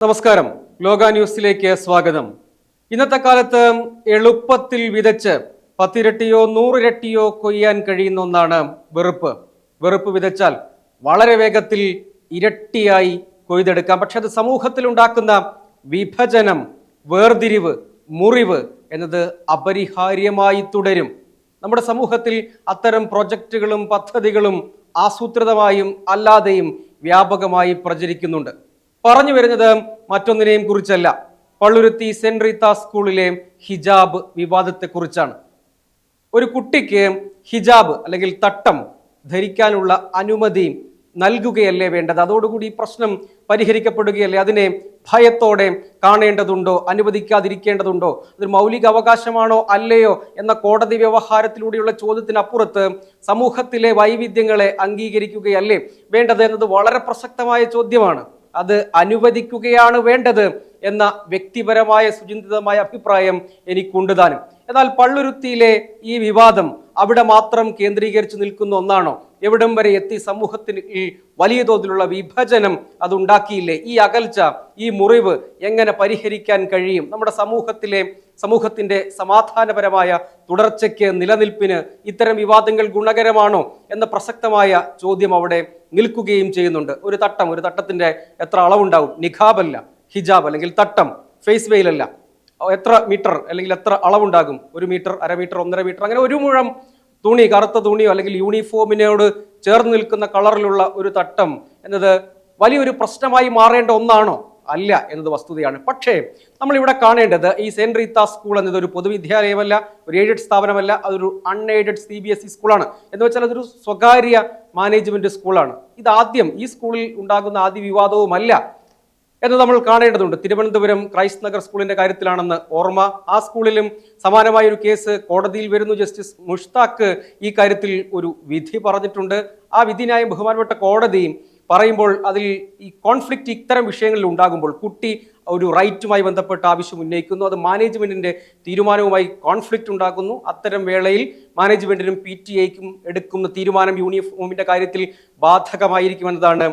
നമസ്കാരം, ലോക ന്യൂസിലേക്ക് സ്വാഗതം. ഇന്നത്തെ കാലത്ത് എളുപ്പത്തിൽ വിതച്ച് 10 ഇരട്ടിയോ 100 ഇരട്ടിയോ കൊയ്യാൻ കഴിയുന്ന ഒന്നാണ് വെറുപ്പ്. വെറുപ്പ് വിതച്ചാൽ വളരെ വേഗത്തിൽ ഇരട്ടിയായി കൊയ്തെടുക്കാം. പക്ഷെ അത് സമൂഹത്തിൽ ഉണ്ടാക്കുന്ന വിഭജനം, വേർതിരിവ്, മുറിവ് എന്നത് അപരിഹാര്യമായി തുടരും. നമ്മുടെ സമൂഹത്തിൽ അത്തരം പ്രൊജക്റ്റുകളും പദ്ധതികളും ആസൂത്രിതമായും അല്ലാതെയും വ്യാപകമായി പ്രചരിക്കുന്നുണ്ട്. പറഞ്ഞു വരുന്നത് മറ്റൊന്നിനെയും കുറിച്ചല്ല, പള്ളുരുത്തി സെന്റ് റീത്ത സ്കൂളിലെ ഹിജാബ് വിവാദത്തെക്കുറിച്ചാണ്. ഒരു കുട്ടിക്ക് ഹിജാബ് അല്ലെങ്കിൽ തട്ടം ധരിക്കാനുള്ള അനുമതി നൽകുകയല്ലേ വേണ്ടത്? അതോടുകൂടി ഈ പ്രശ്നം പരിഹരിക്കപ്പെടുകയല്ലേ? അതിനെ ഭയത്തോടെ കാണേണ്ടതുണ്ടോ, അനുവദിക്കാതിരിക്കേണ്ടതുണ്ടോ? അതൊരു മൗലിക അവകാശമാണോ അല്ലയോ എന്ന കോടതി വ്യവഹാരത്തിലൂടെയുള്ള ചോദ്യത്തിനപ്പുറത്ത് സമൂഹത്തിലെ വൈവിധ്യങ്ങളെ അംഗീകരിക്കുകയല്ലേ വേണ്ടത് എന്നത് വളരെ പ്രസക്തമായ ചോദ്യമാണ്. അത് അനുവദിക്കുകയാണ് വേണ്ടത് എന്ന വ്യക്തിപരമായ സുചിന്തിതമായ അഭിപ്രായം എനിക്കുണ്ട് താനും. എന്നാൽ പള്ളുരുത്തിയിലെ ഈ വിവാദം അവിടെ മാത്രം കേന്ദ്രീകരിച്ച് നിൽക്കുന്ന ഒന്നാണോ? എവിടം വരെ എത്തി? സമൂഹത്തിന് വലിയ തോതിലുള്ള വിഭജനം അതുണ്ടാക്കിയില്ലേ? ഈ അകൽച്ച, ഈ മുറിവ് എങ്ങനെ പരിഹരിക്കാൻ കഴിയും? നമ്മുടെ സമൂഹത്തിന്റെ സമാധാനപരമായ തുടർച്ചയ്ക്ക്, നിലനിൽപ്പിന് ഇത്തരം വിവാദങ്ങൾ ഗുണകരമാണോ എന്ന പ്രസക്തമായ ചോദ്യം അവിടെ നിൽക്കുകയും ചെയ്യുന്നുണ്ട്. ഒരു തട്ടത്തിന്റെ എത്ര അളവുണ്ടാവും? നിഖാബല്ല, ഹിജാബ് അല്ലെങ്കിൽ തട്ടം, ഫേസ് വെയിലല്ല. എത്ര മീറ്റർ അല്ലെങ്കിൽ എത്ര അളവുണ്ടാകും? 1 മീറ്റർ, 1/2 മീറ്റർ, 1.5 മീറ്റർ, അങ്ങനെ 1 മുഴം തുണി, കറുത്ത തുണിയോ അല്ലെങ്കിൽ യൂണിഫോമിനോട് ചേർന്ന് നിൽക്കുന്ന കളറിലുള്ള ഒരു തട്ടം എന്നത് വലിയൊരു പ്രശ്നമായി മാറേണ്ട ഒന്നാണോ? അല്ല എന്നത് വസ്തുതയാണ്. പക്ഷേ നമ്മളിവിടെ കാണേണ്ടത് ഈ സെന്റ് റീത്ത സ്കൂൾ എന്നത് ഒരു പൊതുവിദ്യാലയമല്ല, ഒരു എയ്ഡഡ് സ്ഥാപനമല്ല, അതൊരു അൺഎയ്ഡഡ് CBSE സ്കൂളാണ്. എന്ന് വെച്ചാൽ അതൊരു സ്വകാര്യ മാനേജ്മെന്റ് സ്കൂളാണ്. ഈ സ്കൂളിൽ ഉണ്ടാകുന്ന ആദ്യ വിവാദവുമല്ല എന്ന് നമ്മൾ കാണേണ്ടതുണ്ട്. തിരുവനന്തപുരം ക്രൈസ്റ്റ് നഗർ സ്കൂളിന്റെ കാര്യത്തിലാണെന്ന് ഓർമ്മ. ആ സ്കൂളിലും സമാനമായ ഒരു കേസ് കോടതിയിൽ വരുന്നു. ജസ്റ്റിസ് മുഷ്താഖ് ഈ കാര്യത്തിൽ ഒരു വിധി പറഞ്ഞിട്ടുണ്ട്. ആ വിധിന്യായം ബഹുമാനപ്പെട്ട കോടതി പറയുമ്പോൾ അതിൽ ഈ കോൺഫ്ലിക്റ്റ് ഇത്തരം വിഷയങ്ങളിൽ ഉണ്ടാകുമ്പോൾ, കുട്ടി ഒരു റൈറ്റുമായി ബന്ധപ്പെട്ട ആവശ്യം ഉന്നയിക്കുന്നു, അത് മാനേജ്മെന്റിന്റെ തീരുമാനവുമായി കോൺഫ്ലിക്റ്റ് ഉണ്ടാക്കുന്നു. അത്തരം വേളയിൽ മാനേജ്മെന്റിനും PTA-ക്കും എടുക്കുന്ന തീരുമാനം യൂണിഫോമിന്റെ കാര്യത്തിൽ ബാധകമായിരിക്കുമെന്നതാണ്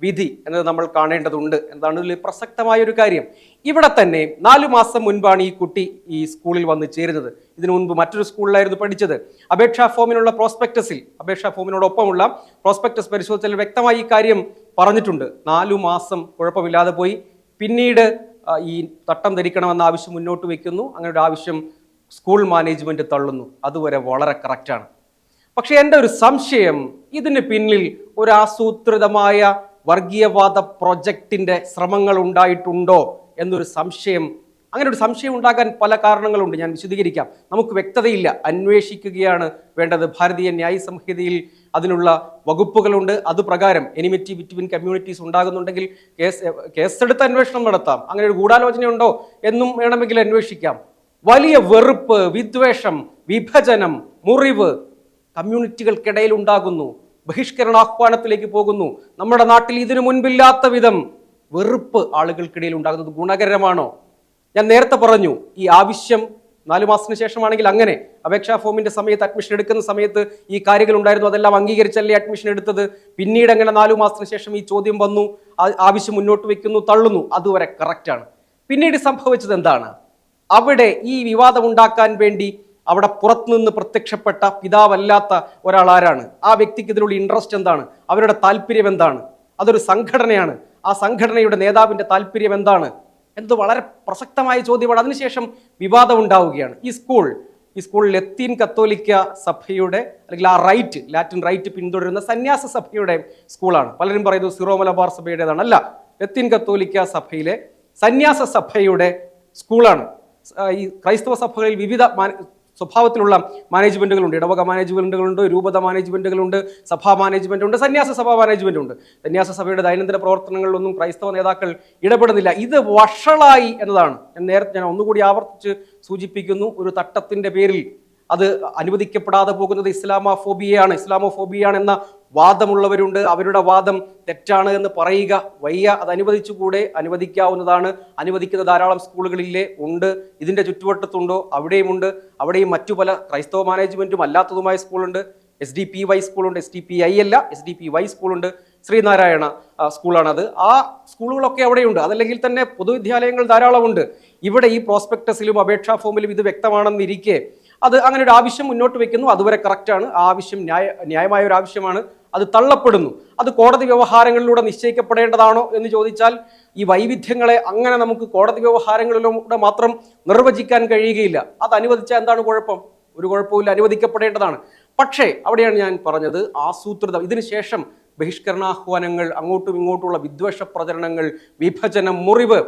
വിധി എന്നത് നമ്മൾ കാണേണ്ടതുണ്ട്. എന്താണ് ഇതിൽ പ്രസക്തമായ ഒരു കാര്യം? ഇവിടെ തന്നെ 4 മാസം മുൻപാണ് ഈ കുട്ടി ഈ സ്കൂളിൽ വന്ന് ചേരുന്നത്. ഇതിനു മുൻപ് മറ്റൊരു സ്കൂളിലായിരുന്നു പഠിച്ചത്. അപേക്ഷാ ഫോമിനോടൊപ്പമുള്ള പ്രോസ്പെക്ടസ് പരിശോധിച്ചാൽ വ്യക്തമായി ഈ കാര്യം പറഞ്ഞിട്ടുണ്ട്. 4 മാസം കുഴപ്പമില്ലാതെ പോയി. പിന്നീട് ഈ തട്ടം ധരിക്കണമെന്ന ആവശ്യം മുന്നോട്ട് വയ്ക്കുന്നു. അങ്ങനെ ഒരു ആവശ്യം സ്കൂൾ മാനേജ്മെന്റ് തള്ളുന്നു. അതുവരെ വളരെ കറക്റ്റാണ്. പക്ഷെ എൻ്റെ ഒരു സംശയം, ഇതിന് പിന്നിൽ ഒരു ആസൂത്രിതമായ വർഗീയവാദ പ്രൊജക്റ്റിന്റെ ശ്രമങ്ങൾ ഉണ്ടായിട്ടുണ്ടോ എന്നൊരു സംശയം. അങ്ങനെ ഒരു സംശയം ഉണ്ടാകാൻ പല കാരണങ്ങളുണ്ട്, ഞാൻ വിശദീകരിക്കാം. നമുക്ക് വ്യക്തതയില്ല, അന്വേഷിക്കുകയാണ് വേണ്ടത്. ഭാരതീയ ന്യായ സംഹിതയിൽ അതിനുള്ള വകുപ്പുകളുണ്ട്. അതുപ്രകാരം എനിമിറ്റി ബിറ്റ്വീൻ കമ്മ്യൂണിറ്റീസ് ഉണ്ടാകുന്നുണ്ടെങ്കിൽ കേസെടുത്ത് അന്വേഷണം നടത്താം. അങ്ങനെ ഒരു ഗൂഢാലോചനയുണ്ടോ എന്നും വേണമെങ്കിൽ അന്വേഷിക്കാം. വലിയ വെറുപ്പ്, വിദ്വേഷം, വിഭജനം, മുറിവ് കമ്മ്യൂണിറ്റികൾക്കിടയിൽ ഉണ്ടാകുന്നു. ബഹിഷ്കരണാഹ്വാനത്തിലേക്ക് പോകുന്നു. നമ്മുടെ നാട്ടിൽ ഇതിനു മുൻപില്ലാത്ത വിധം വെറുപ്പ് ആളുകൾക്കിടയിൽ ഉണ്ടാകുന്നത് ഗുണകരമാണോ? ഞാൻ നേരത്തെ പറഞ്ഞു, ഈ ആവശ്യം 4 മാസത്തിന് ശേഷമാണെങ്കിൽ അങ്ങനെ അപേക്ഷാ ഫോമിന്റെ സമയത്ത്, അഡ്മിഷൻ എടുക്കുന്ന സമയത്ത് ഈ കാര്യങ്ങൾ ഉണ്ടായിരുന്നു. അതെല്ലാം അംഗീകരിച്ചല്ലേ അഡ്മിഷൻ എടുത്തത്. പിന്നീട് അങ്ങനെ 4 മാസത്തിന് ശേഷം ഈ ചോദ്യം വന്നു, ആവശ്യം മുന്നോട്ട് വെക്കുന്നു, തള്ളുന്നു. അതുവരെ കറക്റ്റാണ്. പിന്നീട് സംഭവിച്ചത് എന്താണ്? അവിടെ ഈ വിവാദം ഉണ്ടാക്കാൻ വേണ്ടി അവിടെ പുറത്തുനിന്ന് പ്രത്യക്ഷപ്പെട്ട പിതാവല്ലാത്ത ഒരാൾ ആരാണ്? ആ വ്യക്തിക്ക് ഇതിലുള്ള ഇൻട്രസ്റ്റ് എന്താണ്? അവരുടെ താല്പര്യം എന്താണ്? അതൊരു സംഘടനയാണ്. ആ സംഘടനയുടെ നേതാവിന്റെ താല്പര്യം എന്താണ് എന്നത് വളരെ പ്രസക്തമായ ചോദ്യമാണ്. അതിനുശേഷം വിവാദം ഉണ്ടാവുകയാണ്. ഈ സ്കൂൾ ലത്തീൻ കത്തോലിക്ക സഭയുടെ അല്ലെങ്കിൽ ആ ലാറ്റിൻ റൈറ്റ് പിന്തുടരുന്ന സന്യാസ സഭയുടെ സ്കൂളാണ്. പലരും പറയുന്നത് സിറോ മലബാർ സഭയുടേതാണ്. അല്ല, ലത്തീൻ കത്തോലിക്ക സഭയിലെ സന്യാസ സഭയുടെ സ്കൂളാണ്. ഈ ക്രൈസ്തവ സഭകളിൽ വിവിധ സ്വഭാവത്തിലുള്ള മാനേജ്മെന്റുകളുണ്ട്. ഇടവക മാനേജ്മെന്റുകളുണ്ട്, രൂപത മാനേജ്മെന്റുകളുണ്ട്, സഭാ മാനേജ്മെന്റ് ഉണ്ട്, സന്യാസ സഭാ മാനേജ്മെന്റ് ഉണ്ട്. സന്യാസ സഭയുടെ ദൈനംദിന പ്രവർത്തനങ്ങളിലൊന്നും ക്രൈസ്തവ നേതാക്കൾ ഇടപെടുന്നില്ല. ഇത് വഷളായി എന്നതാണ്. ഞാൻ ഒന്നുകൂടി ആവർത്തിച്ച് സൂചിപ്പിക്കുന്നു. ഒരു തട്ടത്തിന്റെ പേരിൽ അത് അനുവദിക്കപ്പെടാതെ പോകുന്നത് ഇസ്ലാമോഫോബിയയാണ് എന്ന വാദമുള്ളവരുണ്ട്. അവരുടെ വാദം തെറ്റാണ് എന്ന് പറയുക വയ്യ. അത് അനുവദിച്ചുകൂടെ? അനുവദിക്കാവുന്നതാണ്. അനുവദിക്കുന്ന ധാരാളം സ്കൂളുകളിലെ ഉണ്ട്. ഇതിൻ്റെ ചുറ്റുവട്ടത്തുണ്ടോ? അവിടെയുമുണ്ട്. അവിടെയും മറ്റു പല ക്രൈസ്തവ മാനേജ്മെൻറ്റും അല്ലാത്തതുമായ സ്കൂളുണ്ട്. SDPY സ്കൂളുണ്ട്. SDPI അല്ല, SDPY സ്കൂളുണ്ട്. ശ്രീനാരായണ സ്കൂളാണത്. ആ സ്കൂളുകളൊക്കെ അവിടെയുണ്ട്. അതല്ലെങ്കിൽ തന്നെ പൊതുവിദ്യാലയങ്ങൾ ധാരാളമുണ്ട്. ഇവിടെ ഈ പ്രോസ്പെക്ടസിലും അപേക്ഷാ ഫോമിലും ഇത് വ്യക്തമാണെന്നിരിക്കെ അത് അങ്ങനെ ഒരു ആവശ്യം മുന്നോട്ട് വെക്കുന്നു. അതുവരെ കറക്റ്റാണ്. ആ ആവശ്യം ന്യായമായ ഒരു ആവശ്യമാണ്. അത് തള്ളപ്പെടുന്നു. അത് കോടതി വ്യവഹാരങ്ങളിലൂടെ നിശ്ചയിക്കപ്പെടേണ്ടതാണോ എന്ന് ചോദിച്ചാൽ ഈ വൈവിധ്യങ്ങളെ അങ്ങനെ നമുക്ക് കോടതി വ്യവഹാരങ്ങളിലൂടെ മാത്രം നിർവചിക്കാൻ കഴിയുകയില്ല. അത് അനുവദിച്ചാൽ എന്താണ് കുഴപ്പം? ഒരു കുഴപ്പമില്ല, അനുവദിക്കപ്പെടേണ്ടതാണ്. പക്ഷേ അവിടെയാണ് ഞാൻ പറഞ്ഞത്, ആസൂത്രിതം ഇതിനുശേഷം ബഹിഷ്കരണാഹ്വാനങ്ങൾ, അങ്ങോട്ടും ഇങ്ങോട്ടുള്ള വിദ്വേഷ പ്രചരണങ്ങൾ, വിഭജനം, മുറിവ്,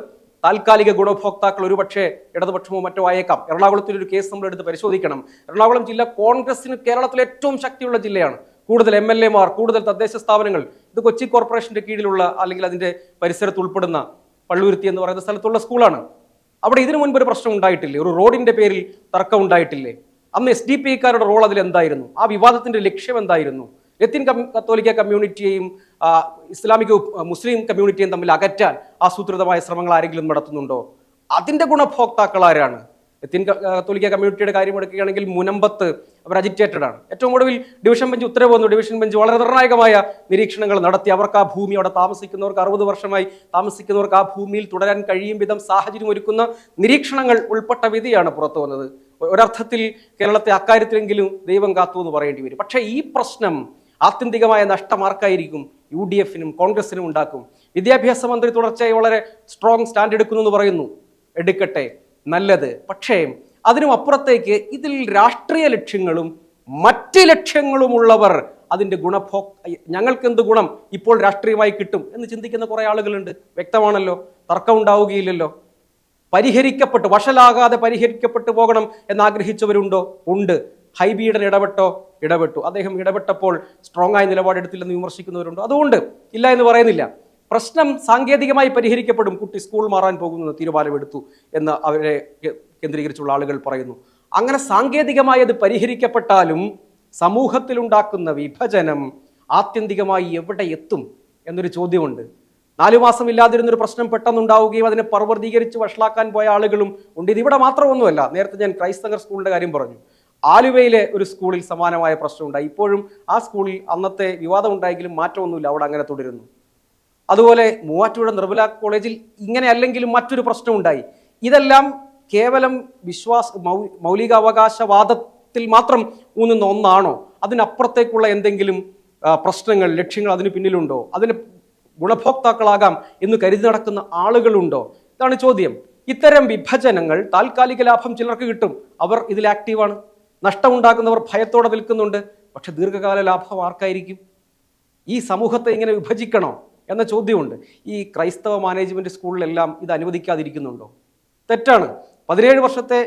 താൽക്കാലിക ഗുണഭോക്താക്കൾ ഒരുപക്ഷെ ഇടതുപക്ഷമോ മറ്റോ ആയേക്കാം. എറണാകുളത്തിലൊരു കേസ് നമ്മൾ എടുത്ത് പരിശോധിക്കണം. എറണാകുളം ജില്ല കോൺഗ്രസിന് കേരളത്തിലെ ഏറ്റവും ശക്തിയുള്ള ജില്ലയാണ്. കൂടുതൽ MLA മാർ, കൂടുതൽ തദ്ദേശ സ്ഥാപനങ്ങൾ. ഇത് കൊച്ചി കോർപ്പറേഷന്റെ കീഴിലുള്ള അല്ലെങ്കിൽ അതിന്റെ പരിസരത്ത് ഉൾപ്പെടുന്ന പള്ളുരുത്തി എന്ന് പറയുന്ന സ്ഥലത്തുള്ള സ്കൂളാണ്. അവിടെ ഇതിനു മുൻപ് ഒരു പ്രശ്നം ഉണ്ടായിട്ടില്ലേ? ഒരു റോഡിന്റെ പേരിൽ തർക്കം ഉണ്ടായിട്ടില്ലേ? അന്ന് SDPIക്കാരുടെ റോൾ അതിൽ എന്തായിരുന്നു? ആ വിവാദത്തിന്റെ ലക്ഷ്യം എന്തായിരുന്നു? ലത്തീൻ കത്തോലിക്ക കമ്മ്യൂണിറ്റിയെയും ഇസ്ലാമിക മുസ്ലിം കമ്മ്യൂണിറ്റിയെയും തമ്മിൽ അകറ്റാൻ ആസൂത്രിതമായ ശ്രമങ്ങൾ ആരെങ്കിലും നടത്തുന്നുണ്ടോ? അതിന്റെ ഗുണഭോക്താക്കൾ ആരാണ്? ലത്തീൻ കത്തോലിക്ക കമ്മ്യൂണിറ്റിയുടെ കാര്യം എടുക്കുകയാണെങ്കിൽ മുനമ്പത്ത് അവർ അജിറ്റേറ്റഡ് ആണ്. ഏറ്റവും ഒടുവിൽ ഡിവിഷൻ ബെഞ്ച് ഉത്തരവ് വന്നു. ഡിവിഷൻ ബെഞ്ച് വളരെ നിർണായകമായ നിരീക്ഷണങ്ങൾ നടത്തി. അവർക്ക് ആ ഭൂമി, അവിടെ താമസിക്കുന്നവർക്ക് 60 വർഷമായി താമസിക്കുന്നവർക്ക് ആ ഭൂമിയിൽ തുടരാൻ കഴിയും വിധം സാഹചര്യം ഒരുക്കുന്ന നിരീക്ഷണങ്ങൾ ഉൾപ്പെട്ട വിധിയാണ് പുറത്തു വന്നത്. ഒരർത്ഥത്തിൽ കേരളത്തെ അക്കാര്യത്തിലെങ്കിലും ദൈവം കാത്തു എന്ന് പറയേണ്ടി വരും. പക്ഷേ ഈ പ്രശ്നം ആത്യന്തികമായ നഷ്ടം ആർക്കായിരിക്കും? UDF-നും കോൺഗ്രസിനും ഉണ്ടാക്കും. വിദ്യാഭ്യാസ മന്ത്രി തുടർച്ചയായി വളരെ സ്ട്രോങ് സ്റ്റാൻഡ് എടുക്കുന്നു എന്ന് പറയുന്നു. എടുക്കട്ടെ, നല്ലത്. പക്ഷേ അതിനും അപ്പുറത്തേക്ക് ഇതിൽ രാഷ്ട്രീയ ലക്ഷ്യങ്ങളും മറ്റ് ലക്ഷ്യങ്ങളുമുള്ളവർ അതിൻ്റെ ഞങ്ങൾക്ക് എന്ത് ഗുണം ഇപ്പോൾ രാഷ്ട്രീയമായി കിട്ടും എന്ന് ചിന്തിക്കുന്ന കുറേ ആളുകളുണ്ട്. വ്യക്തമാണല്ലോ, തർക്കം ഉണ്ടാവുകയില്ലല്ലോ. പരിഹരിക്കപ്പെട്ടു, വഷളാകാതെ പരിഹരിക്കപ്പെട്ടു പോകണം എന്നാഗ്രഹിച്ചവരുണ്ടോ? ഉണ്ട്. ഹൈബീഡൻ ഇടപെട്ടു. അദ്ദേഹം ഇടപെട്ടപ്പോൾ സ്ട്രോങ് ആയ നിലപാടെടുത്തില്ലെന്ന് വിമർശിക്കുന്നവരുണ്ടോ? അതുകൊണ്ട് ഇല്ല എന്ന് പറയുന്നില്ല. പ്രശ്നം സാങ്കേതികമായി പരിഹരിക്കപ്പെടും. കുട്ടി സ്കൂൾ മാറാൻ പോകുന്ന തീരുമാനമെടുത്തു എന്ന് അവരെ കേന്ദ്രീകരിച്ചുള്ള ആളുകൾ പറയുന്നു. അങ്ങനെ സാങ്കേതികമായി അത് പരിഹരിക്കപ്പെട്ടാലും സമൂഹത്തിലുണ്ടാക്കുന്ന വിഭജനം ആത്യന്തികമായി എവിടെ എത്തും എന്നൊരു ചോദ്യമുണ്ട്. 4 മാസം ഇല്ലാതിരുന്നൊരു പ്രശ്നം പെട്ടെന്നുണ്ടാവുകയും അതിനെ പർവ്വതീകരിച്ച് വഷളാക്കാൻ പോയ ആളുകളും ഉണ്ട്. ഇതിവിടെ മാത്രമൊന്നുമല്ല. നേരത്തെ ഞാൻ ക്രൈസ്റ്റ് നഗർ സ്കൂളിൻ്റെ കാര്യം പറഞ്ഞു. ആലുവയിലെ ഒരു സ്കൂളിൽ സമാനമായ പ്രശ്നമുണ്ടായി. ഇപ്പോഴും ആ സ്കൂളിൽ അന്നത്തെ വിവാദം ഉണ്ടായെങ്കിലും മാറ്റമൊന്നുമില്ല, അവിടെ അങ്ങനെ തുടരുന്നു. അതുപോലെ മൂവാറ്റുപുഴ നിർമ്മല കോളേജിൽ ഇങ്ങനെ അല്ലെങ്കിലും മറ്റൊരു പ്രശ്നമുണ്ടായി. ഇതെല്ലാം കേവലം മൗലികാവകാശവാദത്തിൽ മാത്രം ഊന്നുന്ന ഒന്നാണോ? അതിനപ്പുറത്തേക്കുള്ള എന്തെങ്കിലും പ്രശ്നങ്ങൾ, ലക്ഷ്യങ്ങൾ അതിന് പിന്നിലുണ്ടോ? അതിന് ഗുണഭോക്താക്കളാകാം എന്ന് കരുതി നടക്കുന്ന ആളുകളുണ്ടോ? ഇതാണ് ചോദ്യം. ഇത്തരം വിഭജനങ്ങൾ താൽക്കാലിക ലാഭം ചിലർക്ക് കിട്ടും, അവർ ഇതിൽ ആക്റ്റീവാണ്. നഷ്ടമുണ്ടാക്കുന്നവർ ഭയത്തോടെ നിൽക്കുന്നുണ്ട്. പക്ഷെ ദീർഘകാല ലാഭം ആർക്കായിരിക്കും? ഈ സമൂഹത്തെ ഇങ്ങനെ വിഭജിക്കണോ എന്ന ചോദ്യമുണ്ട്. ഈ ക്രൈസ്തവ മാനേജ്മെൻറ്റ് സ്കൂളിലെല്ലാം ഇത് അനുവദിക്കാതിരിക്കുന്നുണ്ടോ? തെറ്റാണ്. 17 വർഷത്തെ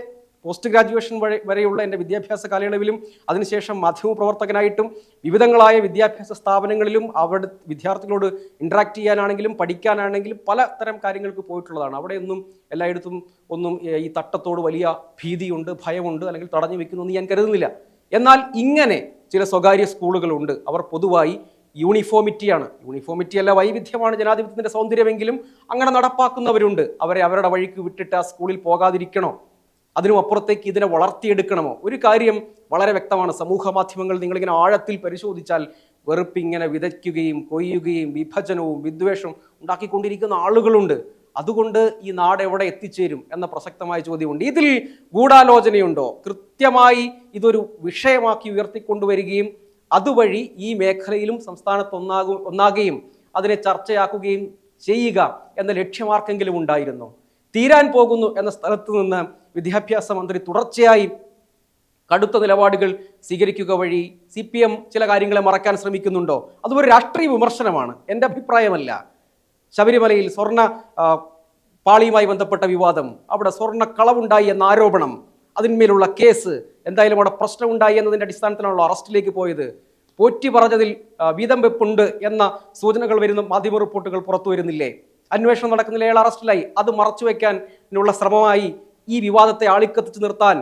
പോസ്റ്റ് ഗ്രാജുവേഷൻ വരെയുള്ള എൻ്റെ വിദ്യാഭ്യാസ കാലയളവിലും അതിനുശേഷം മാധ്യമപ്രവർത്തകനായിട്ടും വിവിധങ്ങളായ വിദ്യാഭ്യാസ സ്ഥാപനങ്ങളിലും അവിടെ വിദ്യാർത്ഥികളോട് ഇൻട്രാക്ട് ചെയ്യാനാണെങ്കിലും പഠിക്കാനാണെങ്കിലും പലതരം കാര്യങ്ങൾക്ക് പോയിട്ടുള്ളതാണ്. അവിടെയൊന്നും എല്ലായിടത്തും ഒന്നും ഈ തട്ടത്തോട് വലിയ ഭീതിയുണ്ട്, ഭയമുണ്ട്, അല്ലെങ്കിൽ തടഞ്ഞു വെക്കുന്നു എന്ന് ഞാൻ കരുതുന്നില്ല. എന്നാൽ ഇങ്ങനെ ചില സ്വകാര്യ സ്കൂളുകളുണ്ട്. അവർ പൊതുവായി യൂണിഫോമിറ്റിയാണ്, യൂണിഫോമിറ്റിയല്ല, വൈവിധ്യമാണ് ജനാധിപത്യത്തിൻ്റെ സൗന്ദര്യമെങ്കിലും അങ്ങനെ നടപ്പാക്കുന്നവരുണ്ട്. അവരെ അവരുടെ വഴിക്ക് വിട്ടിട്ട് ആ സ്കൂളിൽ പോകാതിരിക്കണോ? അതിനും അപ്പുറത്തേക്ക് ഇതിനെ വളർത്തിയെടുക്കണമോ? ഒരു കാര്യം വളരെ വ്യക്തമാണ്. സമൂഹ മാധ്യമങ്ങൾ നിങ്ങളിങ്ങനെ ആഴത്തിൽ പരിശോധിച്ചാൽ വെറുപ്പിങ്ങനെ വിതയ്ക്കുകയും കൊയ്യുകയും വിഭജനവും വിദ്വേഷവും ഉണ്ടാക്കിക്കൊണ്ടിരിക്കുന്ന ആളുകളുണ്ട്. അതുകൊണ്ട് ഈ നാട് എവിടെ എത്തിച്ചേരും എന്ന പ്രസക്തമായ ചോദ്യമുണ്ട്. ഇതിൽ ഗൂഢാലോചനയുണ്ടോ? കൃത്യമായി ഇതൊരു വിഷയമാക്കി ഉയർത്തിക്കൊണ്ടുവരികയും അതുവഴി ഈ മേഖലയിലും സംസ്ഥാനത്ത് ഒന്നാകുകയും അതിനെ ചർച്ചയാക്കുകയും ചെയ്യുക എന്ന ലക്ഷ്യമാർക്കെങ്കിലും ഉണ്ടായിരുന്നോ? തീരാൻ പോകുന്നു എന്ന സ്ഥലത്ത് നിന്ന് വിദ്യാഭ്യാസ മന്ത്രി തുടർച്ചയായി കടുത്ത നിലപാടുകൾ സ്വീകരിക്കുക വഴി CPM ചില കാര്യങ്ങളെ മറക്കാൻ ശ്രമിക്കുന്നുണ്ടോ? അതൊരു രാഷ്ട്രീയ വിമർശനമാണ്, എൻ്റെ അഭിപ്രായമല്ല. ശബരിമലയിൽ സ്വർണ്ണ പാളിയുമായി ബന്ധപ്പെട്ട വിവാദം, അവിടെ സ്വർണ്ണ കളവുണ്ടായി എന്ന ആരോപണം, അതിന്മേലുള്ള കേസ്, എന്തായാലും അവിടെ പ്രശ്നമുണ്ടായി എന്നതിൻ്റെ അടിസ്ഥാനത്തിലാണല്ലോ അറസ്റ്റിലേക്ക് പോയത്. പോറ്റി പറഞ്ഞതിൽ വീതം വെപ്പുണ്ട് എന്ന സൂചനകൾ വരുന്ന മാധ്യമ റിപ്പോർട്ടുകൾ പുറത്തു വരുന്നില്ലേ? അന്വേഷണം നടക്കുന്നില്ല, അയാൾ അറസ്റ്റിലായി. അത് മറച്ചു വയ്ക്കാനുള്ള ശ്രമമായി ഈ വിവാദത്തെ ആളിക്കത്തിച്ച് നിർത്താൻ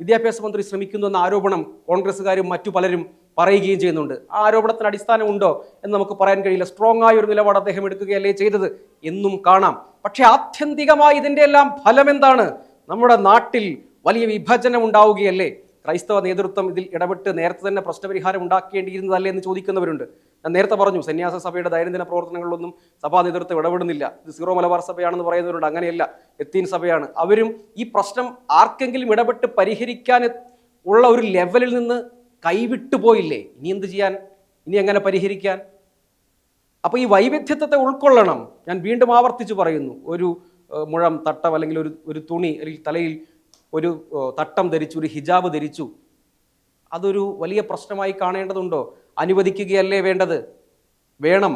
വിദ്യാഭ്യാസ മന്ത്രി ശ്രമിക്കുന്നു എന്ന ആരോപണം കോൺഗ്രസ്സുകാരും മറ്റു പലരും പറയുകയും ചെയ്യുന്നുണ്ട്. ആ ആരോപണത്തിന് അടിസ്ഥാനമുണ്ടോ എന്ന് നമുക്ക് പറയാൻ കഴിയില്ല. സ്ട്രോങ് ആയ ഒരു നിലപാട് അദ്ദേഹം എടുക്കുകയല്ലേ ചെയ്തത് എന്നും കാണാം. പക്ഷെ ആത്യന്തികമായി ഇതിൻ്റെ എല്ലാം ഫലം എന്താണ്? നമ്മുടെ നാട്ടിൽ വലിയ വിഭജനം ഉണ്ടാവുകയല്ലേ? ക്രൈസ്തവ നേതൃത്വം ഇതിൽ ഇടപെട്ട് നേരത്തെ തന്നെ പ്രശ്നപരിഹാരം ഉണ്ടാക്കേണ്ടിയിരുന്നതല്ലേ എന്ന് ചോദിക്കുന്നവരുണ്ട്. ഞാൻ നേരത്തെ പറഞ്ഞു, സന്യാസ സഭയുടെ ദൈനംദിന പ്രവർത്തനങ്ങളിലൊന്നും സഭാ നേതൃത്വം ഇടപെടുന്നില്ല. ഇത് സീറോ മലബാർ സഭയാണെന്ന് പറയുന്നവരുണ്ട്. അങ്ങനെയല്ല, എത്തീൻ സഭയാണ്. അവരും ഈ പ്രശ്നം ആർക്കെങ്കിലും ഇടപെട്ട് പരിഹരിക്കാൻ ഉള്ള ഒരു ലെവലിൽ നിന്ന് കൈവിട്ടു പോയില്ലേ? ഇനി എന്ത് ചെയ്യാൻ? ഇനി എങ്ങനെ പരിഹരിക്കാൻ? അപ്പോൾ ഈ വൈവിധ്യത്തെ ഉൾക്കൊള്ളണം. ഞാൻ വീണ്ടും ആവർത്തിച്ച് പറയുന്നു, ഒരു മുഴം തട്ടം അല്ലെങ്കിൽ ഒരു തുണി അല്ലെങ്കിൽ തലയിൽ ഒരു തട്ടം ധരിച്ചു, ഒരു ഹിജാബ് ധരിച്ചു, അതൊരു വലിയ പ്രശ്നമായി കാണേണ്ടതുണ്ടോ? അനുവദിക്കുകയല്ലേ വേണ്ടത്? വേണം.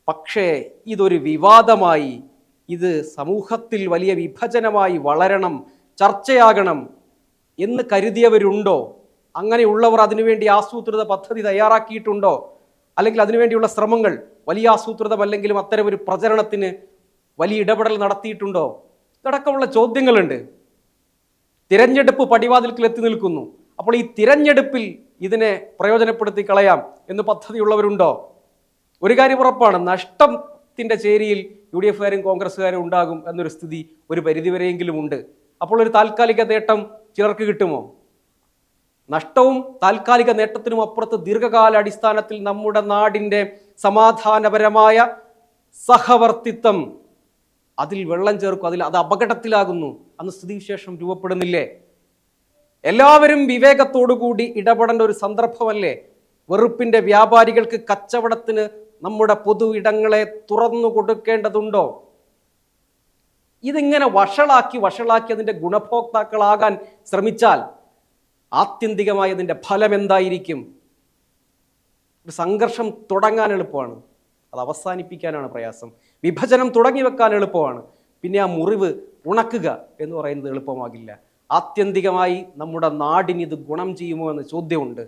പക്ഷേ ഇതൊരു വിവാദമായി, ഇത് സമൂഹത്തിൽ വലിയ വിഭജനമായി വളരണം, ചർച്ചയാകണം എന്ന് കരുതിയവരുണ്ടോ? അങ്ങനെയുള്ളവർ അതിനുവേണ്ടി ആസൂത്രിത പദ്ധതി തയ്യാറാക്കിയിട്ടുണ്ടോ? അല്ലെങ്കിൽ അതിനുവേണ്ടിയുള്ള ശ്രമങ്ങൾ വലിയ ആസൂത്രിതമല്ലെങ്കിലും അത്തരം ഒരു പ്രചരണത്തിന് വലിയ ഇടപെടൽ നടത്തിയിട്ടുണ്ടോ? ഇതടക്കമുള്ള ചോദ്യങ്ങളുണ്ട്. തിരഞ്ഞെടുപ്പ് പടിവാതിൽക്കൽ എത്തി നിൽക്കുന്നു. അപ്പോൾ ഈ തിരഞ്ഞെടുപ്പിൽ ഇതിനെ പ്രയോജനപ്പെടുത്തി കളയാം എന്ന് പദ്ധതിയുള്ളവരുണ്ടോ? ഒരു കാര്യം ഉറപ്പാണ്, നഷ്ടത്തിൻ്റെ ചേരിയിൽ UDF-കാരും കോൺഗ്രസ്സുകാരും ഉണ്ടാകും എന്നൊരു സ്ഥിതി ഒരു പരിധിവരെയെങ്കിലും ഉണ്ട്. അപ്പോൾ ഒരു താൽക്കാലിക നേട്ടം ചിലർക്ക് കിട്ടുമോ? നഷ്ടവും താൽക്കാലിക നേട്ടത്തിനും അപ്പുറത്ത് ദീർഘകാല അടിസ്ഥാനത്തിൽ നമ്മുടെ നാടിൻ്റെ സമാധാനപരമായ സഹവർത്തിത്വം അതിൽ വെള്ളം ചേർക്കും, അത് അപകടത്തിലാകുന്നു. അന്ന് സ്ഥിതിവിശേഷം രൂപപ്പെടുന്നില്ലേ? എല്ലാവരും വിവേകത്തോടുകൂടി ഇടപെടേണ്ട ഒരു സന്ദർഭമല്ലേ? വെറുപ്പിന്റെ വ്യാപാരികൾക്ക് കച്ചവടത്തിന് നമ്മുടെ പൊതു ഇടങ്ങളെ തുറന്നു കൊടുക്കേണ്ടതുണ്ടോ? ഇതിങ്ങനെ വഷളാക്കി അതിൻ്റെ ഗുണഭോക്താക്കളാകാൻ ശ്രമിച്ചാൽ ആത്യന്തികമായി അതിൻ്റെ ഫലം എന്തായിരിക്കും? ഒരു സംഘർഷം തുടങ്ങാൻ എളുപ്പമാണ്, അത് അവസാനിപ്പിക്കാനാണ് പ്രയാസം. വിഭജനം തുടങ്ങി വെക്കാൻ എളുപ്പമാണ്, പിന്നെ ആ മുറിവ് ഉണക്കുക എന്ന് പറയുന്നത് എളുപ്പമാകില്ല. ആത്യന്തികമായി നമ്മുടെ നാടിന് ഇത് ഗുണം ചെയ്യുമോ എന്ന ചോദ്യമുണ്ട്.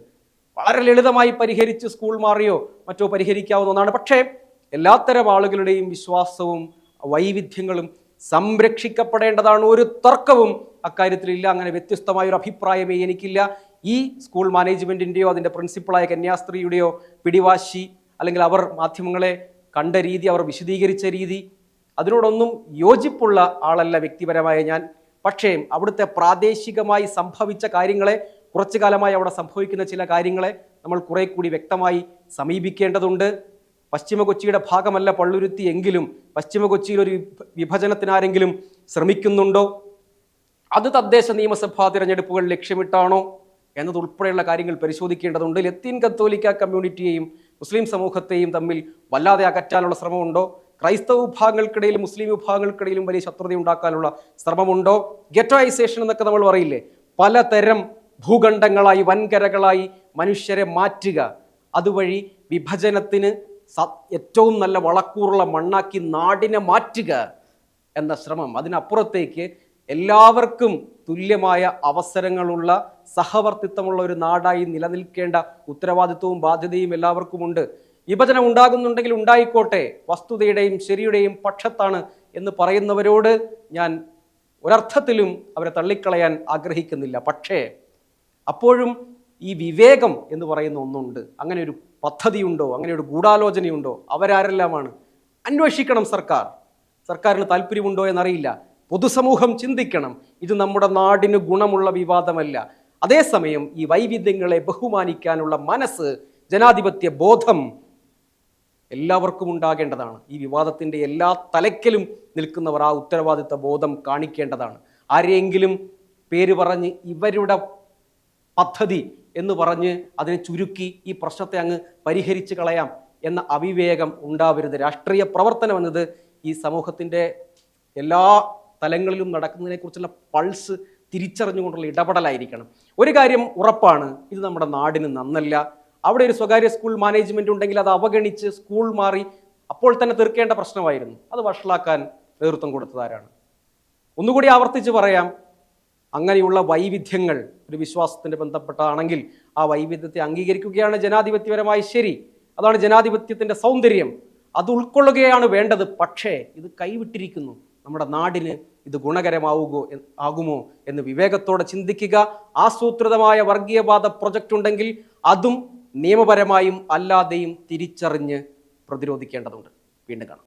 വളരെ ലളിതമായി പരിഹരിച്ച് സ്കൂൾ മാറിയോ മറ്റോ പരിഹരിക്കാവുന്ന ഒന്നാണ്. പക്ഷേ എല്ലാത്തരം ആളുകളുടെയും വിശ്വാസവും വൈവിധ്യങ്ങളും സംരക്ഷിക്കപ്പെടേണ്ടതാണ്. ഒരു തർക്കവും അക്കാര്യത്തിലില്ല. അങ്ങനെ വ്യത്യസ്തമായ ഒരു അഭിപ്രായമേ എനിക്കില്ല. ഈ സ്കൂൾ മാനേജ്മെൻറ്റിൻ്റെയോ അതിൻ്റെ പ്രിൻസിപ്പളായ കന്യാസ്ത്രീയുടെയോ പിടിവാശി, അല്ലെങ്കിൽ അവർ മാധ്യമങ്ങളെ കണ്ട രീതി, അവർ വിശദീകരിച്ച രീതി, അതിനോടൊന്നും യോജിപ്പുള്ള ആളല്ല വ്യക്തിപരമായ ഞാൻ. പക്ഷേ അവിടുത്തെ പ്രാദേശികമായി സംഭവിച്ച കാര്യങ്ങളെ, കുറച്ചു കാലമായി അവിടെ സംഭവിക്കുന്ന ചില കാര്യങ്ങളെ നമ്മൾ കുറെ കൂടി വ്യക്തമായി സമീപിക്കേണ്ടതുണ്ട്. പശ്ചിമ കൊച്ചിയുടെ ഭാഗമല്ല പള്ളുരുത്തി എങ്കിലും പശ്ചിമ കൊച്ചിയിൽ ഒരു വിഭജനത്തിനാരെങ്കിലും ശ്രമിക്കുന്നുണ്ടോ? അത് തദ്ദേശ നിയമസഭാ തിരഞ്ഞെടുപ്പുകൾ ലക്ഷ്യമിട്ടാണോ എന്നതുൾപ്പെടെയുള്ള കാര്യങ്ങൾ പരിശോധിക്കേണ്ടതുണ്ട്. ലത്തീൻ കത്തോലിക്ക കമ്മ്യൂണിറ്റിയെയും മുസ്ലിം സമൂഹത്തെയും തമ്മിൽ വല്ലാതെ അകറ്റാനുള്ള ശ്രമമുണ്ടോ? ക്രൈസ്തവ വിഭാഗങ്ങൾക്കിടയിലും മുസ്ലിം വിഭാഗങ്ങൾക്കിടയിലും വലിയ ശത്രുത ഉണ്ടാക്കാനുള്ള ശ്രമമുണ്ടോ? ഗെറ്റോയിസേഷൻ എന്നൊക്കെ നമ്മൾ പറയില്ലേ, പലതരം ഭൂഖണ്ഡങ്ങളായി വൻകരകളായി മനുഷ്യരെ മാറ്റുക, അതുവഴി വിഭജനത്തിന് ഏറ്റവും നല്ല വളക്കൂറുള്ള മണ്ണാക്കി നാടിനെ മാറ്റുക എന്ന ശ്രമം. അതിനപ്പുറത്തേക്ക് എല്ലാവർക്കും തുല്യമായ അവസരങ്ങളുള്ള സഹവർത്തിത്വമുള്ള ഒരു നാടായി നിലനിൽക്കേണ്ട ഉത്തരവാദിത്വവും ബാധ്യതയും എല്ലാവർക്കുമുണ്ട്. വിഭജനം ഉണ്ടാകുന്നുണ്ടെങ്കിൽ ഉണ്ടായിക്കോട്ടെ, വസ്തുതയുടെയും ശരിയുടെയും പക്ഷത്താണ് എന്ന് പറയുന്നവരോട് ഞാൻ ഒരർത്ഥത്തിലും അവരെ തള്ളിക്കളയാൻ ആഗ്രഹിക്കുന്നില്ല. പക്ഷേ അപ്പോഴും ഈ വിവേകം എന്ന് പറയുന്ന ഒന്നുണ്ട്. അങ്ങനെ ഒരു പദ്ധതിയുണ്ടോ, അങ്ങനെ ഒരു ഗൂഢാലോചനയുണ്ടോ? അവരാരെല്ലാമാണ്? അന്വേഷിക്കണം. സർക്കാരിന് താല്പര്യമുണ്ടോ എന്നറിയില്ല. പൊതുസമൂഹം ചിന്തിക്കണം. ഇത് നമ്മുടെ നാടിന് ഗുണമുള്ള വിവാദമല്ല. അതേസമയം ഈ വൈവിധ്യങ്ങളെ ബഹുമാനിക്കാനുള്ള മനസ്സ്, ജനാധിപത്യ ബോധം എല്ലാവർക്കും ഉണ്ടാകേണ്ടതാണ്. ഈ വിവാദത്തിൻ്റെ എല്ലാ തലയ്ക്കലും നിൽക്കുന്നവർ ആ ഉത്തരവാദിത്വ ബോധം കാണിക്കേണ്ടതാണ്. ആരെയെങ്കിലും പേര് പറഞ്ഞ് ഇവരുടെ പദ്ധതി എന്ന് പറഞ്ഞ് അതിനെ ചുരുക്കി ഈ പ്രശ്നത്തെ അങ്ങ് പരിഹരിച്ച് കളയാം എന്ന അവിവേകം ഉണ്ടാവരുത്. രാഷ്ട്രീയ പ്രവർത്തനം എന്നത് ഈ സമൂഹത്തിൻ്റെ എല്ലാ തലങ്ങളിലും നടക്കുന്നതിനെക്കുറിച്ചുള്ള പൾസ് തിരിച്ചറിഞ്ഞുകൊണ്ടുള്ള ഇടപെടലായിരിക്കണം. ഒരു കാര്യം ഉറപ്പാണ്, ഇത് നമ്മുടെ നാടിന് നന്നല്ല. അവിടെ ഒരു സ്വകാര്യ സ്കൂൾ മാനേജ്മെൻ്റ് ഉണ്ടെങ്കിൽ അത് അവഗണിച്ച് സ്കൂൾ മാറി അപ്പോൾ തന്നെ തീർക്കേണ്ട പ്രശ്നമായിരുന്നു. അത് വഷളാക്കാൻ നേതൃത്വം കൊടുത്തതാരാണ്? ഒന്നുകൂടി ആവർത്തിച്ച് പറയാം, അങ്ങനെയുള്ള വൈവിധ്യങ്ങൾ ഒരു വിശ്വാസത്തിന് ബന്ധപ്പെട്ടാണെങ്കിൽ ആ വൈവിധ്യത്തെ അംഗീകരിക്കുകയാണ് ജനാധിപത്യപരമായി ശരി. അതാണ് ജനാധിപത്യത്തിൻ്റെ സൗന്ദര്യം. അത് ഉൾക്കൊള്ളുകയാണ് വേണ്ടത്. പക്ഷേ ഇത് കൈവിട്ടിരിക്കുന്നു. നമ്മുടെ നാടിന് ഇത് ആകുമോ എന്ന് വിവേകത്തോടെ ചിന്തിക്കുക. ആസൂത്രിതമായ വർഗീയവാദ പ്രൊജക്റ്റ് ഉണ്ടെങ്കിൽ അതും നിയമപരമായും അല്ലാതെയും തിരിച്ചറിഞ്ഞ് പ്രതിരോധിക്കേണ്ടതുണ്ട്. വീണ്ടും കാണാം.